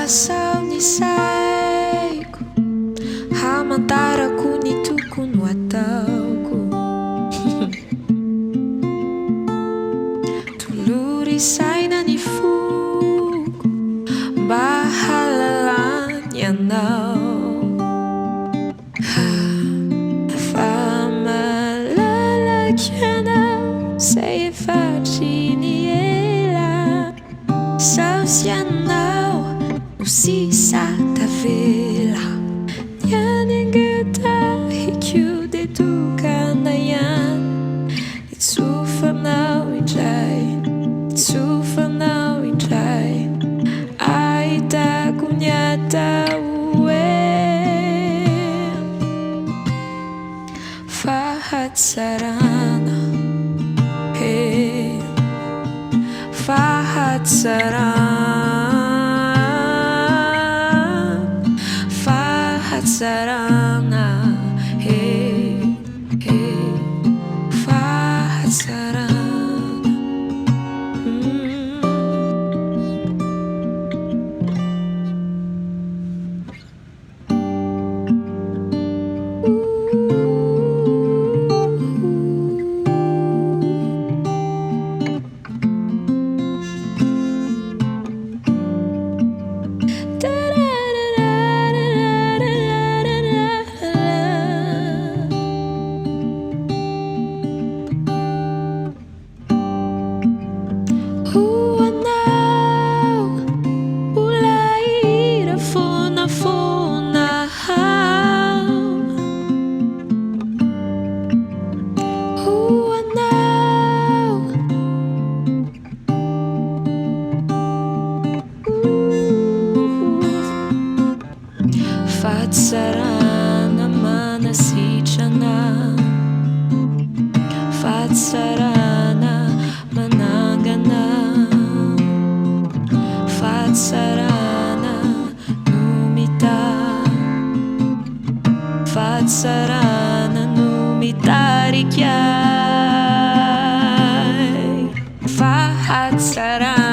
Asaony saiko hamantarako ny tokony ho ataoko. Tolory saina ny foko mba halalany anao. Fa malalaky anao say efatry ny ela. Saosy anao no sisa tavela. Nianengetahiko de tokana ihany. Itsofanao indray, itsofanao indray. Ahitako ny atao Fahatsarana, hey, Fahatsarana, Fahatsarana, hey, hey, Fahatsarana. Fahatsarana manasitrana, Fahatsarana manangana, Fahatsarana numita, Fahatsarana numitarikyay, Fahatsarana.